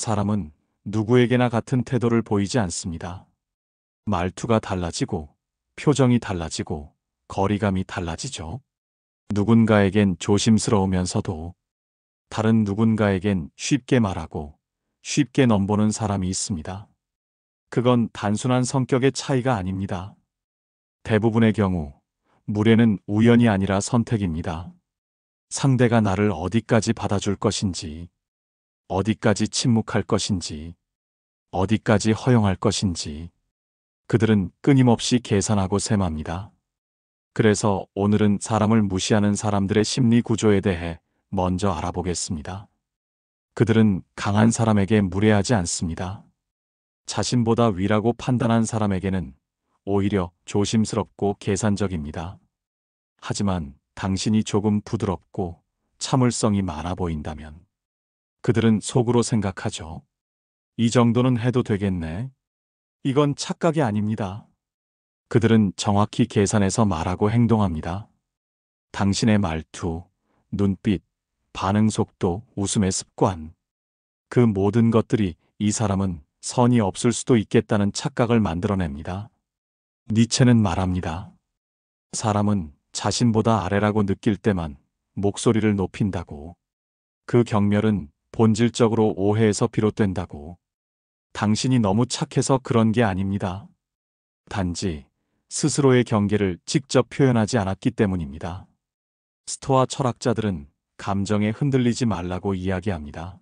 사람은 누구에게나 같은 태도를 보이지 않습니다. 말투가 달라지고, 표정이 달라지고, 거리감이 달라지죠. 누군가에겐 조심스러우면서도 다른 누군가에겐 쉽게 말하고 쉽게 넘보는 사람이 있습니다. 그건 단순한 성격의 차이가 아닙니다. 대부분의 경우 무례는 우연이 아니라 선택입니다. 상대가 나를 어디까지 받아줄 것인지, 어디까지 침묵할 것인지, 어디까지 허용할 것인지, 그들은 끊임없이 계산하고 셈합니다. 그래서 오늘은 사람을 무시하는 사람들의 심리 구조에 대해 먼저 알아보겠습니다. 그들은 강한 사람에게 무례하지 않습니다. 자신보다 위라고 판단한 사람에게는 오히려 조심스럽고 계산적입니다. 하지만 당신이 조금 부드럽고 참을성이 많아 보인다면 그들은 속으로 생각하죠. 이 정도는 해도 되겠네. 이건 착각이 아닙니다. 그들은 정확히 계산해서 말하고 행동합니다. 당신의 말투, 눈빛, 반응 속도, 웃음의 습관. 그 모든 것들이 이 사람은 선이 없을 수도 있겠다는 착각을 만들어냅니다. 니체는 말합니다. 사람은 자신보다 아래라고 느낄 때만 목소리를 높인다고. 그 경멸은 본질적으로 오해에서 비롯된다고. 당신이 너무 착해서 그런 게 아닙니다. 단지 스스로의 경계를 직접 표현하지 않았기 때문입니다. 스토아 철학자들은 감정에 흔들리지 말라고 이야기합니다.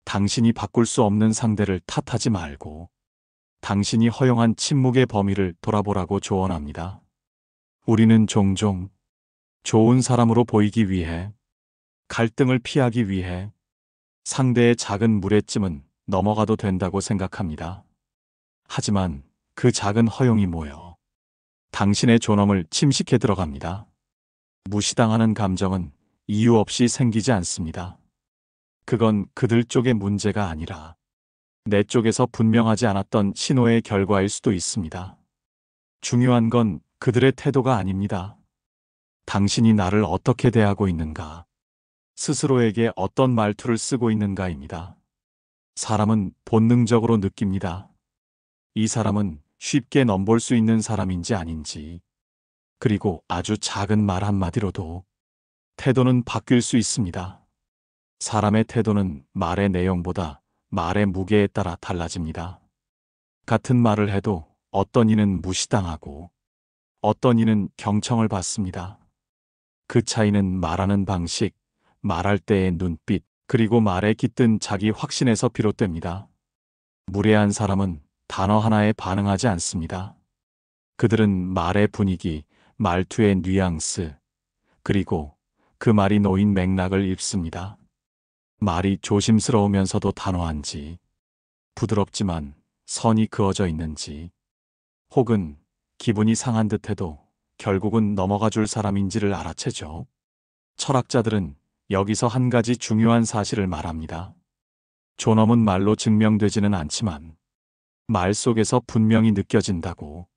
당신이 바꿀 수 없는 상대를 탓하지 말고 당신이 허용한 침묵의 범위를 돌아보라고 조언합니다. 우리는 종종 좋은 사람으로 보이기 위해, 갈등을 피하기 위해 상대의 작은 무례쯤은 넘어가도 된다고 생각합니다. 하지만 그 작은 허용이 모여 당신의 존엄을 침식해 들어갑니다. 무시당하는 감정은 이유 없이 생기지 않습니다. 그건 그들 쪽의 문제가 아니라 내 쪽에서 분명하지 않았던 신호의 결과일 수도 있습니다. 중요한 건 그들의 태도가 아닙니다. 당신이 나를 어떻게 대하고 있는가, 스스로에게 어떤 말투를 쓰고 있는가입니다. 사람은 본능적으로 느낍니다. 이 사람은 쉽게 넘볼 수 있는 사람인지 아닌지, 그리고 아주 작은 말 한마디로도 태도는 바뀔 수 있습니다. 사람의 태도는 말의 내용보다 말의 무게에 따라 달라집니다. 같은 말을 해도 어떤 이는 무시당하고 어떤 이는 경청을 받습니다. 그 차이는 말하는 방식, 말할 때의 눈빛, 그리고 말에 깃든 자기 확신에서 비롯됩니다. 무례한 사람은 단어 하나에 반응하지 않습니다. 그들은 말의 분위기, 말투의 뉘앙스, 그리고 그 말이 놓인 맥락을 읽습니다. 말이 조심스러우면서도 단호한지, 부드럽지만 선이 그어져 있는지, 혹은 기분이 상한 듯해도 결국은 넘어가 줄 사람인지를 알아채죠. 철학자들은 여기서 한 가지 중요한 사실을 말합니다. 존엄은 말로 증명되지는 않지만 말 속에서 분명히 느껴진다고.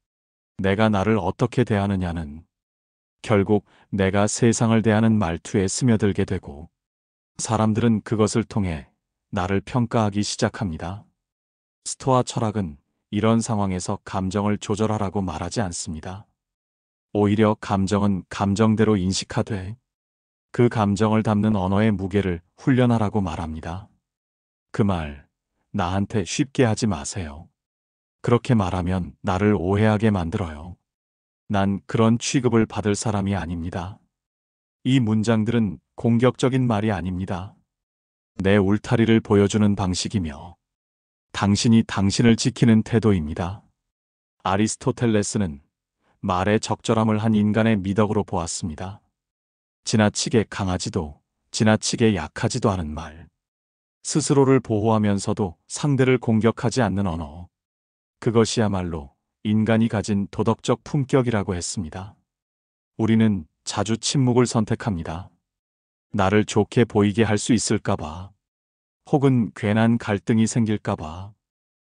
내가 나를 어떻게 대하느냐는 결국 내가 세상을 대하는 말투에 스며들게 되고 사람들은 그것을 통해 나를 평가하기 시작합니다. 스토아 철학은 이런 상황에서 감정을 조절하라고 말하지 않습니다. 오히려 감정은 감정대로 인식하되 그 감정을 담는 언어의 무게를 훈련하라고 말합니다. 그 말, 나한테 쉽게 하지 마세요. 그렇게 말하면 나를 오해하게 만들어요. 난 그런 취급을 받을 사람이 아닙니다. 이 문장들은 공격적인 말이 아닙니다. 내 울타리를 보여주는 방식이며 당신이 당신을 지키는 태도입니다. 아리스토텔레스는 말의 적절함을 한 인간의 미덕으로 보았습니다. 지나치게 강하지도 지나치게 약하지도 않은 말. 스스로를 보호하면서도 상대를 공격하지 않는 언어. 그것이야말로 인간이 가진 도덕적 품격이라고 했습니다. 우리는 자주 침묵을 선택합니다. 나를 좋게 보이게 할 수 있을까봐, 혹은 괜한 갈등이 생길까봐.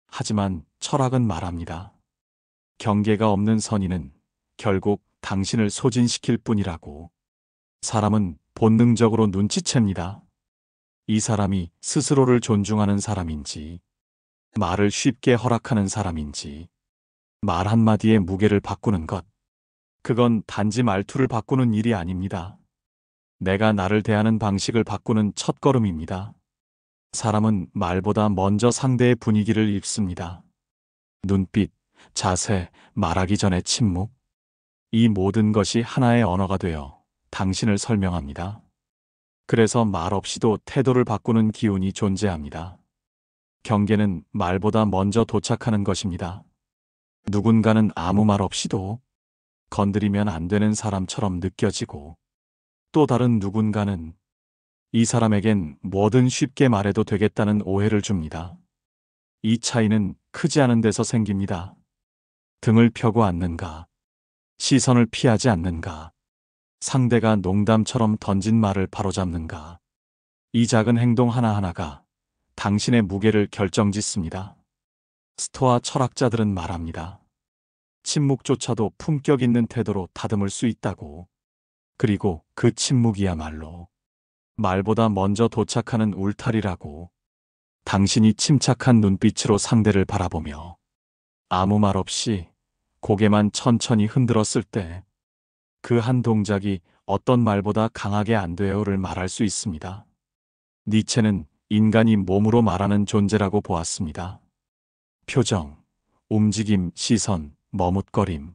하지만 철학은 말합니다. 경계가 없는 선의는 결국 당신을 소진시킬 뿐이라고. 사람은 본능적으로 눈치챕니다. 이 사람이 스스로를 존중하는 사람인지, 말을 쉽게 허락하는 사람인지, 말 한마디에 무게를 바꾸는 것. 그건 단지 말투를 바꾸는 일이 아닙니다. 내가 나를 대하는 방식을 바꾸는 첫걸음입니다. 사람은 말보다 먼저 상대의 분위기를 읽습니다. 눈빛, 자세, 말하기 전에 침묵. 이 모든 것이 하나의 언어가 되어 당신을 설명합니다. 그래서 말 없이도 태도를 바꾸는 기운이 존재합니다. 경계는 말보다 먼저 도착하는 것입니다. 누군가는 아무 말 없이도 건드리면 안 되는 사람처럼 느껴지고, 또 다른 누군가는 이 사람에겐 뭐든 쉽게 말해도 되겠다는 오해를 줍니다. 이 차이는 크지 않은 데서 생깁니다. 등을 펴고 앉는가, 시선을 피하지 않는가, 상대가 농담처럼 던진 말을 바로잡는가. 이 작은 행동 하나하나가 당신의 무게를 결정짓습니다. 스토아 철학자들은 말합니다. 침묵조차도 품격 있는 태도로 다듬을 수 있다고. 그리고 그 침묵이야말로 말보다 먼저 도착하는 울타리라고. 당신이 침착한 눈빛으로 상대를 바라보며 아무 말 없이 고개만 천천히 흔들었을 때, 그 한 동작이 어떤 말보다 강하게 안 돼요를 말할 수 있습니다. 니체는 인간이 몸으로 말하는 존재라고 보았습니다. 표정, 움직임, 시선, 머뭇거림.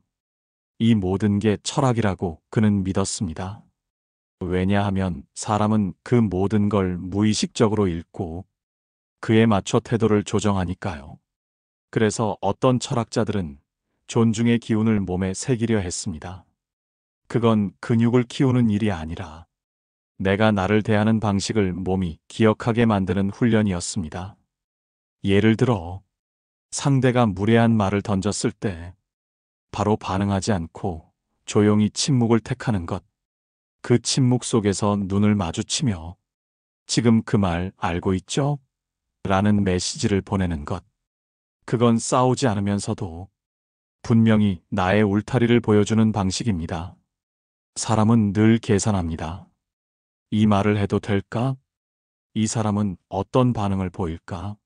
이 모든 게 철학이라고 그는 믿었습니다. 왜냐하면 사람은 그 모든 걸 무의식적으로 읽고 그에 맞춰 태도를 조정하니까요. 그래서 어떤 철학자들은 존중의 기운을 몸에 새기려 했습니다. 그건 근육을 키우는 일이 아니라 내가 나를 대하는 방식을 몸이 기억하게 만드는 훈련이었습니다. 예를 들어, 상대가 무례한 말을 던졌을 때 바로 반응하지 않고 조용히 침묵을 택하는 것. 그 침묵 속에서 눈을 마주치며 지금 그 말 알고 있죠? 라는 메시지를 보내는 것. 그건 싸우지 않으면서도 분명히 나의 울타리를 보여주는 방식입니다. 사람은 늘 계산합니다. 이 말을 해도 될까? 이 사람은 어떤 반응을 보일까?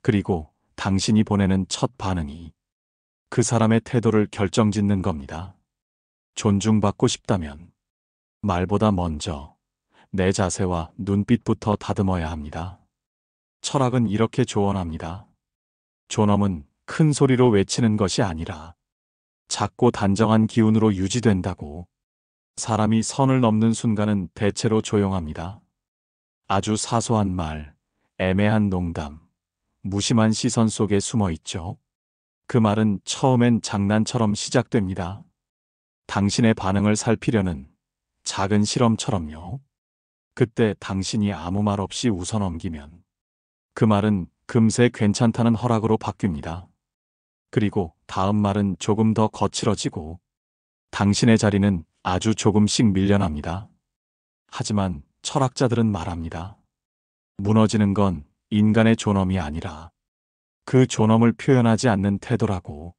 그리고 당신이 보내는 첫 반응이 그 사람의 태도를 결정짓는 겁니다. 존중받고 싶다면 말보다 먼저 내 자세와 눈빛부터 다듬어야 합니다. 철학은 이렇게 조언합니다. 존엄은 큰 소리로 외치는 것이 아니라 작고 단정한 기운으로 유지된다고. 사람이 선을 넘는 순간은 대체로 조용합니다. 아주 사소한 말, 애매한 농담, 무심한 시선 속에 숨어 있죠. 그 말은 처음엔 장난처럼 시작됩니다. 당신의 반응을 살피려는 작은 실험처럼요. 그때 당신이 아무 말 없이 웃어넘기면 그 말은 금세 괜찮다는 허락으로 바뀝니다. 그리고 다음 말은 조금 더 거칠어지고 당신의 자리는 아주 조금씩 밀려납니다. 하지만 철학자들은 말합니다. 무너지는 건 인간의 존엄이 아니라 그 존엄을 표현하지 않는 태도라고.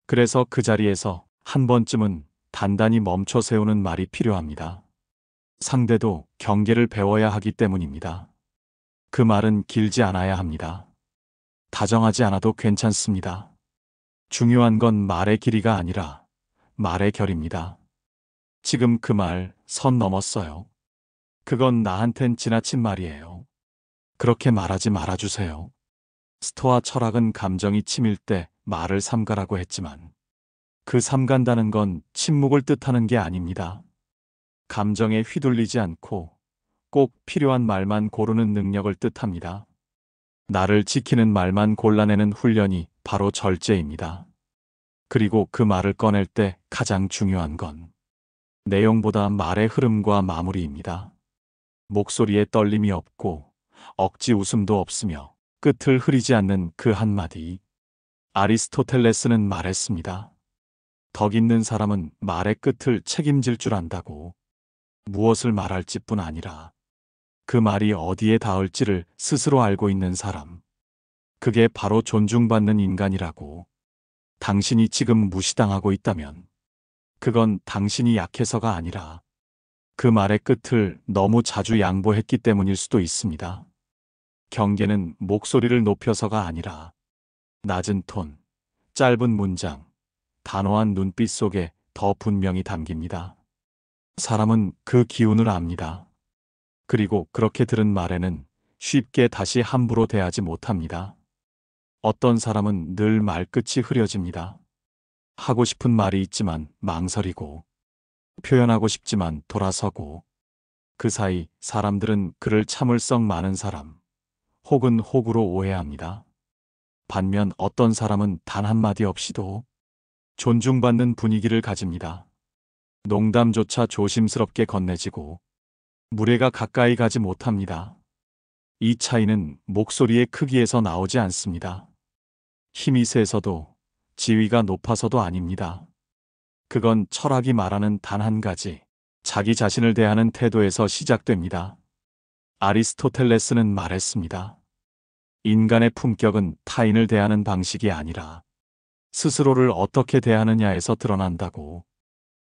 그래서 그 자리에서 한 번쯤은 단단히 멈춰 세우는 말이 필요합니다. 상대도 경계를 배워야 하기 때문입니다. 그 말은 길지 않아야 합니다. 다정하지 않아도 괜찮습니다. 중요한 건 말의 길이가 아니라 말의 결입니다. 지금 그 말 선 넘었어요. 그건 나한텐 지나친 말이에요. 그렇게 말하지 말아주세요. 스토아 철학은 감정이 치밀 때 말을 삼가라고 했지만 그 삼간다는 건 침묵을 뜻하는 게 아닙니다. 감정에 휘둘리지 않고 꼭 필요한 말만 고르는 능력을 뜻합니다. 나를 지키는 말만 골라내는 훈련이 바로 절제입니다. 그리고 그 말을 꺼낼 때 가장 중요한 건 내용보다 말의 흐름과 마무리입니다. 목소리에 떨림이 없고 억지 웃음도 없으며 끝을 흐리지 않는 그 한마디. 아리스토텔레스는 말했습니다. 덕 있는 사람은 말의 끝을 책임질 줄 안다고. 무엇을 말할지뿐 아니라 그 말이 어디에 닿을지를 스스로 알고 있는 사람. 그게 바로 존중받는 인간이라고. 당신이 지금 무시당하고 있다면 그건 당신이 약해서가 아니라 그 말의 끝을 너무 자주 양보했기 때문일 수도 있습니다. 경계는 목소리를 높여서가 아니라 낮은 톤, 짧은 문장, 단호한 눈빛 속에 더 분명히 담깁니다. 사람은 그 기운을 압니다. 그리고 그렇게 들은 말에는 쉽게 다시 함부로 대하지 못합니다. 어떤 사람은 늘 말끝이 흐려집니다. 하고 싶은 말이 있지만 망설이고, 표현하고 싶지만 돌아서고, 그 사이 사람들은 그를 참을성 많은 사람, 혹은 호구로 오해합니다. 반면 어떤 사람은 단 한마디 없이도 존중받는 분위기를 가집니다. 농담조차 조심스럽게 건네지고 무례가 가까이 가지 못합니다. 이 차이는 목소리의 크기에서 나오지 않습니다. 힘이 세서도 지위가 높아서도 아닙니다. 그건 철학이 말하는 단 한 가지, 자기 자신을 대하는 태도에서 시작됩니다. 아리스토텔레스는 말했습니다. 인간의 품격은 타인을 대하는 방식이 아니라 스스로를 어떻게 대하느냐에서 드러난다고.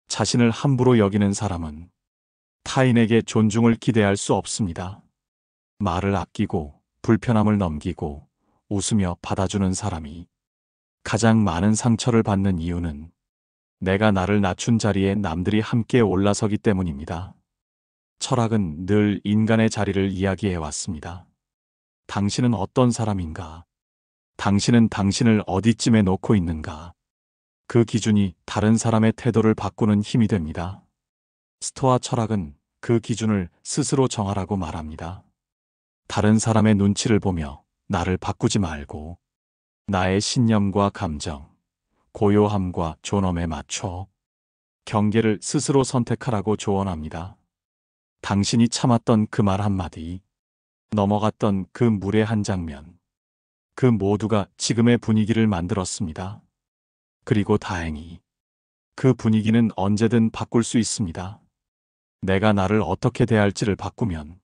자신을 함부로 여기는 사람은 타인에게 존중을 기대할 수 없습니다. 말을 아끼고 불편함을 넘기고 웃으며 받아주는 사람이 가장 많은 상처를 받는 이유는 내가 나를 낮춘 자리에 남들이 함께 올라서기 때문입니다. 철학은 늘 인간의 자리를 이야기해 왔습니다. 당신은 어떤 사람인가? 당신은 당신을 어디쯤에 놓고 있는가? 그 기준이 다른 사람의 태도를 바꾸는 힘이 됩니다. 스토아 철학은 그 기준을 스스로 정하라고 말합니다. 다른 사람의 눈치를 보며 나를 바꾸지 말고 나의 신념과 감정, 고요함과 존엄에 맞춰 경계를 스스로 선택하라고 조언합니다. 당신이 참았던 그 말 한마디, 넘어갔던 그 물의 한 장면, 그 모두가 지금의 분위기를 만들었습니다. 그리고 다행히 그 분위기는 언제든 바꿀 수 있습니다. 내가 나를 어떻게 대할지를 바꾸면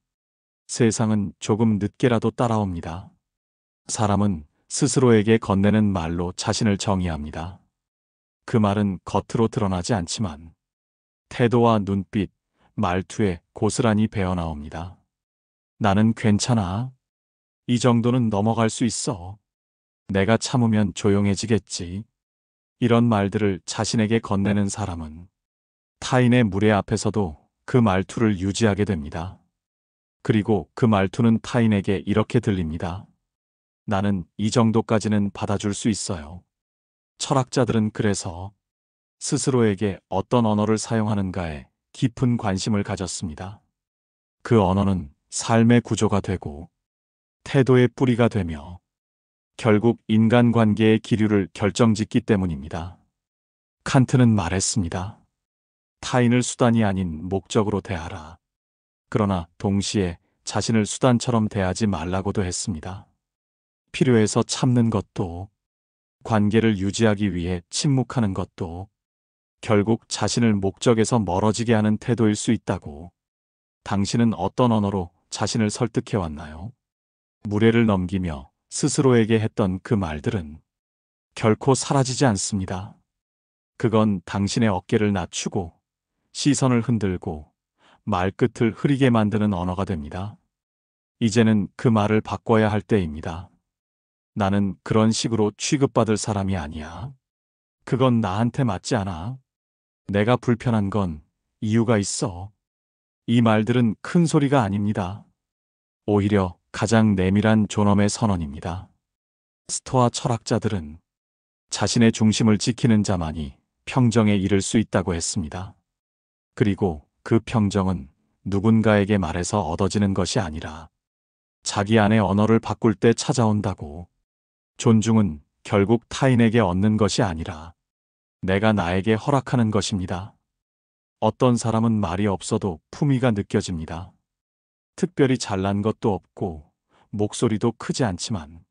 세상은 조금 늦게라도 따라옵니다. 사람은 스스로에게 건네는 말로 자신을 정의합니다. 그 말은 겉으로 드러나지 않지만 태도와 눈빛, 말투에 고스란히 배어나옵니다. 나는 괜찮아. 이 정도는 넘어갈 수 있어. 내가 참으면 조용해지겠지. 이런 말들을 자신에게 건네는 사람은 타인의 무례 앞에서도 그 말투를 유지하게 됩니다. 그리고 그 말투는 타인에게 이렇게 들립니다. 나는 이 정도까지는 받아줄 수 있어요. 철학자들은 그래서 스스로에게 어떤 언어를 사용하는가에 깊은 관심을 가졌습니다. 그 언어는 삶의 구조가 되고 태도의 뿌리가 되며 결국 인간관계의 기류를 결정짓기 때문입니다. 칸트는 말했습니다. 타인을 수단이 아닌 목적으로 대하라. 그러나 동시에 자신을 수단처럼 대하지 말라고도 했습니다. 필요해서 참는 것도, 관계를 유지하기 위해 침묵하는 것도 결국 자신을 목적에서 멀어지게 하는 태도일 수 있다고. 당신은 어떤 언어로 자신을 설득해왔나요? 무례를 넘기며 스스로에게 했던 그 말들은 결코 사라지지 않습니다. 그건 당신의 어깨를 낮추고 시선을 흔들고 말끝을 흐리게 만드는 언어가 됩니다. 이제는 그 말을 바꿔야 할 때입니다. 나는 그런 식으로 취급받을 사람이 아니야. 그건 나한테 맞지 않아. 내가 불편한 건 이유가 있어. 이 말들은 큰 소리가 아닙니다. 오히려 가장 내밀한 존엄의 선언입니다. 스토아 철학자들은 자신의 중심을 지키는 자만이 평정에 이를 수 있다고 했습니다. 그리고 그 평정은 누군가에게 말해서 얻어지는 것이 아니라 자기 안의 언어를 바꿀 때 찾아온다고. 존중은 결국 타인에게 얻는 것이 아니라 내가 나에게 허락하는 것입니다. 어떤 사람은 말이 없어도 품위가 느껴집니다. 특별히 잘난 것도 없고 목소리도 크지 않지만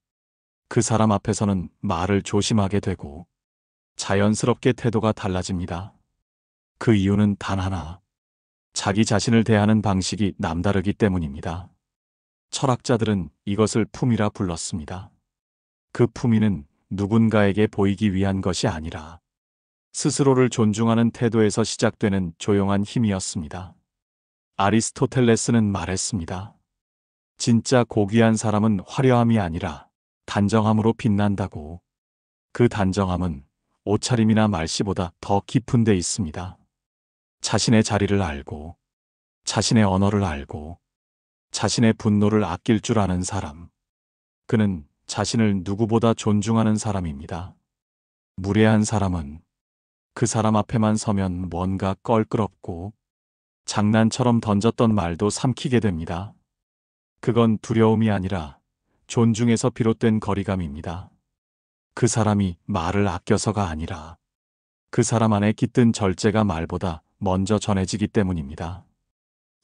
그 사람 앞에서는 말을 조심하게 되고 자연스럽게 태도가 달라집니다. 그 이유는 단 하나, 자기 자신을 대하는 방식이 남다르기 때문입니다. 철학자들은 이것을 품위라 불렀습니다. 그 품위는 누군가에게 보이기 위한 것이 아니라 스스로를 존중하는 태도에서 시작되는 조용한 힘이었습니다. 아리스토텔레스는 말했습니다. 진짜 고귀한 사람은 화려함이 아니라 단정함으로 빛난다고. 그 단정함은 옷차림이나 말씨보다 더 깊은 데 있습니다. 자신의 자리를 알고, 자신의 언어를 알고, 자신의 분노를 아낄 줄 아는 사람. 그는 자신을 누구보다 존중하는 사람입니다. 무례한 사람은 그 사람 앞에만 서면 뭔가 껄끄럽고 장난처럼 던졌던 말도 삼키게 됩니다. 그건 두려움이 아니라 존중에서 비롯된 거리감입니다. 그 사람이 말을 아껴서가 아니라 그 사람 안에 깃든 절제가 말보다 먼저 전해지기 때문입니다.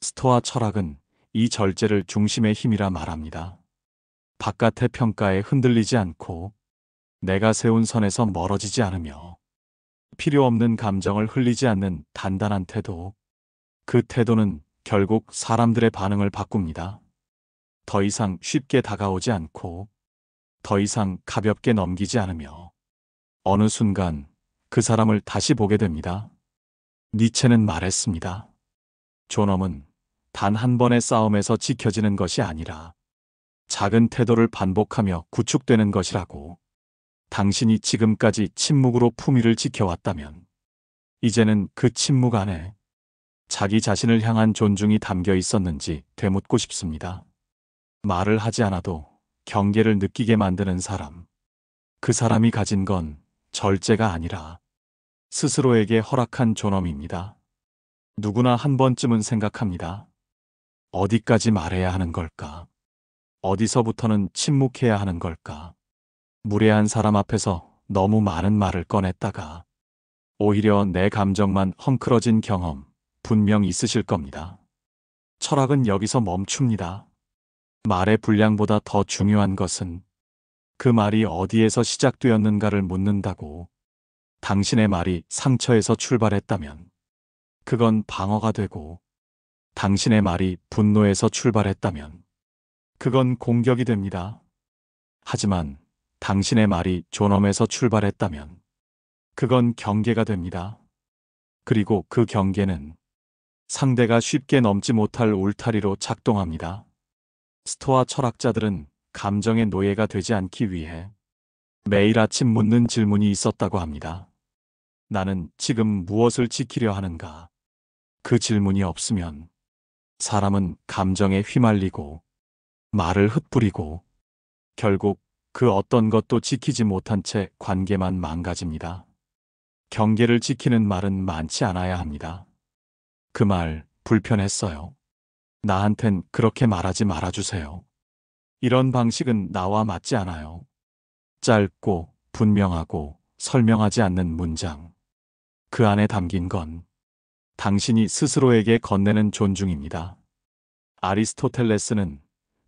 스토아 철학은 이 절제를 중심의 힘이라 말합니다. 바깥의 평가에 흔들리지 않고 내가 세운 선에서 멀어지지 않으며 필요 없는 감정을 흘리지 않는 단단한 태도. 그 태도는 결국 사람들의 반응을 바꿉니다. 더 이상 쉽게 다가오지 않고 더 이상 가볍게 넘기지 않으며 어느 순간 그 사람을 다시 보게 됩니다. 니체는 말했습니다. 존엄은 단 한 번의 싸움에서 지켜지는 것이 아니라 작은 태도를 반복하며 구축되는 것이라고. 당신이 지금까지 침묵으로 품위를 지켜왔다면 이제는 그 침묵 안에 자기 자신을 향한 존중이 담겨 있었는지 되묻고 싶습니다. 말을 하지 않아도 경계를 느끼게 만드는 사람. 그 사람이 가진 건 절제가 아니라 스스로에게 허락한 존엄입니다. 누구나 한 번쯤은 생각합니다. 어디까지 말해야 하는 걸까? 어디서부터는 침묵해야 하는 걸까? 무례한 사람 앞에서 너무 많은 말을 꺼냈다가 오히려 내 감정만 헝클어진 경험 분명 있으실 겁니다. 철학은 여기서 멈춥니다. 말의 분량보다 더 중요한 것은 그 말이 어디에서 시작되었는가를 묻는다고. 당신의 말이 상처에서 출발했다면 그건 방어가 되고, 당신의 말이 분노에서 출발했다면 그건 공격이 됩니다. 하지만 당신의 말이 존엄에서 출발했다면 그건 경계가 됩니다. 그리고 그 경계는 상대가 쉽게 넘지 못할 울타리로 작동합니다. 스토아 철학자들은 감정의 노예가 되지 않기 위해 매일 아침 묻는 질문이 있었다고 합니다. 나는 지금 무엇을 지키려 하는가? 그 질문이 없으면 사람은 감정에 휘말리고 말을 흩뿌리고 결국 그 어떤 것도 지키지 못한 채 관계만 망가집니다. 경계를 지키는 말은 많지 않아야 합니다. 그 말 불편했어요. 나한텐 그렇게 말하지 말아주세요. 이런 방식은 나와 맞지 않아요. 짧고 분명하고 설명하지 않는 문장. 그 안에 담긴 건 당신이 스스로에게 건네는 존중입니다. 아리스토텔레스는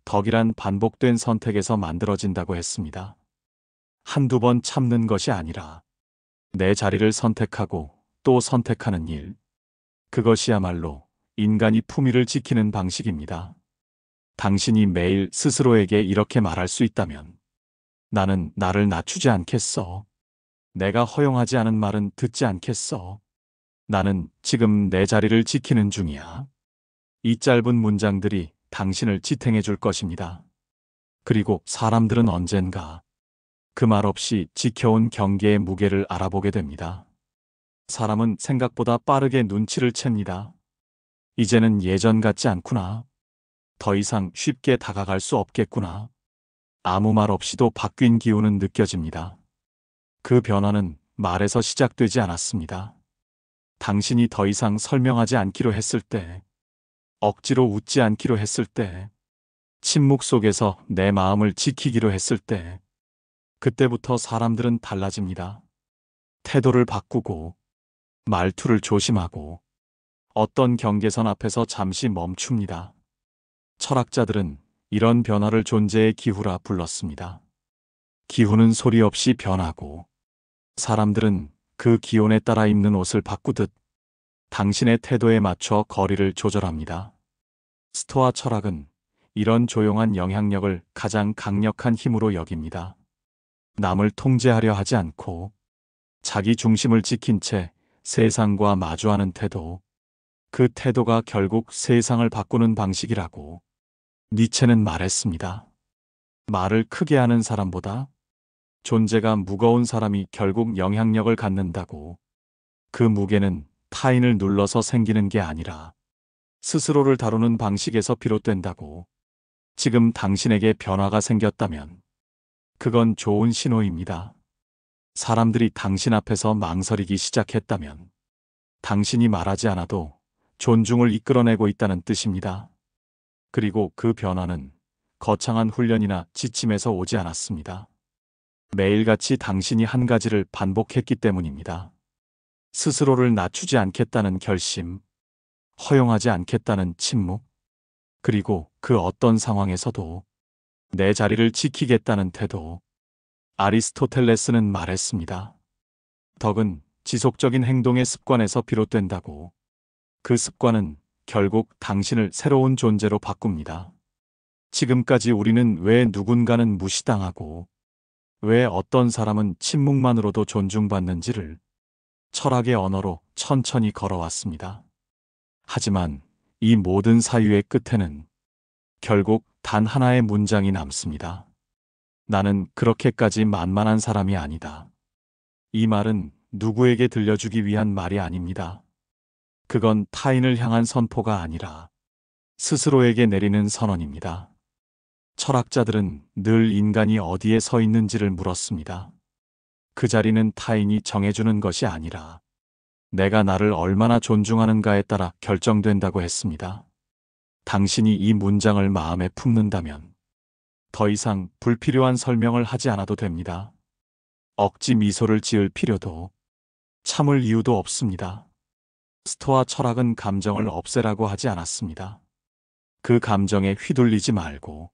덕이란 반복된 선택에서 만들어진다고 했습니다. 한두 번 참는 것이 아니라 내 자리를 선택하고 또 선택하는 일. 그것이야말로 인간이 품위를 지키는 방식입니다. 당신이 매일 스스로에게 이렇게 말할 수 있다면 나는 나를 낮추지 않겠어. 내가 허용하지 않은 말은 듣지 않겠어. 나는 지금 내 자리를 지키는 중이야. 이 짧은 문장들이 당신을 지탱해 줄 것입니다. 그리고 사람들은 언젠가 그 말 없이 지켜온 경계의 무게를 알아보게 됩니다. 사람은 생각보다 빠르게 눈치를 챕니다. 이제는 예전 같지 않구나. 더 이상 쉽게 다가갈 수 없겠구나. 아무 말 없이도 바뀐 기운은 느껴집니다. 그 변화는 말에서 시작되지 않았습니다. 당신이 더 이상 설명하지 않기로 했을 때, 억지로 웃지 않기로 했을 때, 침묵 속에서 내 마음을 지키기로 했을 때, 그때부터 사람들은 달라집니다. 태도를 바꾸고, 말투를 조심하고, 어떤 경계선 앞에서 잠시 멈춥니다. 철학자들은 이런 변화를 존재의 기후라 불렀습니다. 기후는 소리 없이 변하고, 사람들은 그 기온에 따라 입는 옷을 바꾸듯 당신의 태도에 맞춰 거리를 조절합니다. 스토아 철학은 이런 조용한 영향력을 가장 강력한 힘으로 여깁니다. 남을 통제하려 하지 않고 자기 중심을 지킨 채 세상과 마주하는 태도. 그 태도가 결국 세상을 바꾸는 방식이라고 니체는 말했습니다. 말을 크게 하는 사람보다 존재가 무거운 사람이 결국 영향력을 갖는다고. 그 무게는 타인을 눌러서 생기는 게 아니라 스스로를 다루는 방식에서 비롯된다고. 지금 당신에게 변화가 생겼다면 그건 좋은 신호입니다. 사람들이 당신 앞에서 망설이기 시작했다면 당신이 말하지 않아도 존중을 이끌어내고 있다는 뜻입니다. 그리고 그 변화는 거창한 훈련이나 지침에서 오지 않았습니다. 매일같이 당신이 한 가지를 반복했기 때문입니다. 스스로를 낮추지 않겠다는 결심, 허용하지 않겠다는 침묵, 그리고 그 어떤 상황에서도 내 자리를 지키겠다는 태도. 아리스토텔레스는 말했습니다. 덕은 지속적인 행동의 습관에서 비롯된다고. 그 습관은 결국 당신을 새로운 존재로 바꿉니다. 지금까지 우리는 왜 누군가는 무시당하고 왜 어떤 사람은 침묵만으로도 존중받는지를 철학의 언어로 천천히 걸어왔습니다. 하지만 이 모든 사유의 끝에는 결국 단 하나의 문장이 남습니다. 나는 그렇게까지 만만한 사람이 아니다. 이 말은 누구에게 들려주기 위한 말이 아닙니다. 그건 타인을 향한 선포가 아니라 스스로에게 내리는 선언입니다. 철학자들은 늘 인간이 어디에 서 있는지를 물었습니다. 그 자리는 타인이 정해주는 것이 아니라 내가 나를 얼마나 존중하는가에 따라 결정된다고 했습니다. 당신이 이 문장을 마음에 품는다면 더 이상 불필요한 설명을 하지 않아도 됩니다. 억지 미소를 지을 필요도 참을 이유도 없습니다. 스토아 철학은 감정을 없애라고 하지 않았습니다. 그 감정에 휘둘리지 말고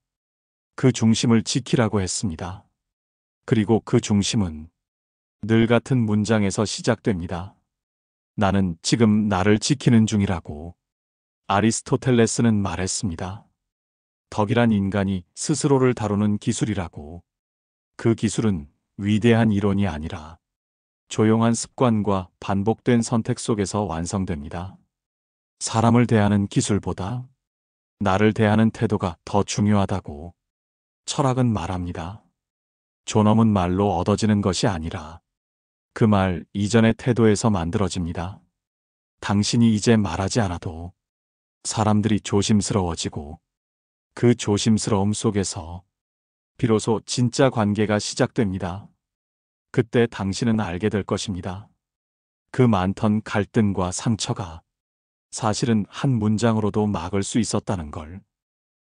그 중심을 지키라고 했습니다. 그리고 그 중심은 늘 같은 문장에서 시작됩니다. 나는 지금 나를 지키는 중이라고. 아리스토텔레스는 말했습니다. 덕이란 인간이 스스로를 다루는 기술이라고. 그 기술은 위대한 이론이 아니라 조용한 습관과 반복된 선택 속에서 완성됩니다. 사람을 대하는 기술보다 나를 대하는 태도가 더 중요하다고 철학은 말합니다. 존엄은 말로 얻어지는 것이 아니라 그 말 이전의 태도에서 만들어집니다. 당신이 이제 말하지 않아도 사람들이 조심스러워지고 그 조심스러움 속에서 비로소 진짜 관계가 시작됩니다. 그때 당신은 알게 될 것입니다. 그 많던 갈등과 상처가 사실은 한 문장으로도 막을 수 있었다는 걸.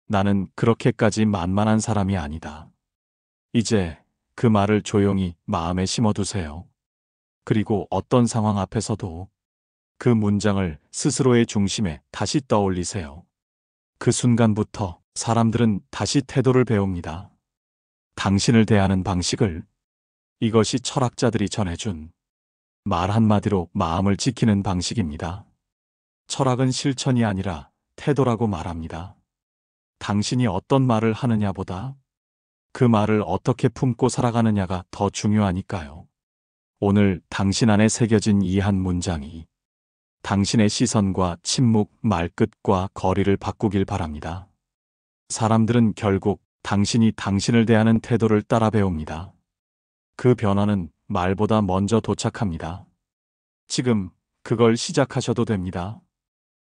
나는 그렇게까지 만만한 사람이 아니다. 이제 그 말을 조용히 마음에 심어두세요. 그리고 어떤 상황 앞에서도 그 문장을 스스로의 중심에 다시 떠올리세요. 그 순간부터 사람들은 다시 태도를 배웁니다. 당신을 대하는 방식을. 이것이 철학자들이 전해준 말 한마디로 마음을 지키는 방식입니다. 철학은 실천이 아니라 태도라고 말합니다. 당신이 어떤 말을 하느냐보다 그 말을 어떻게 품고 살아가느냐가 더 중요하니까요. 오늘 당신 안에 새겨진 이 한 문장이 당신의 시선과 침묵, 말끝과 거리를 바꾸길 바랍니다. 사람들은 결국 당신이 당신을 대하는 태도를 따라 배웁니다. 그 변화는 말보다 먼저 도착합니다. 지금 그걸 시작하셔도 됩니다.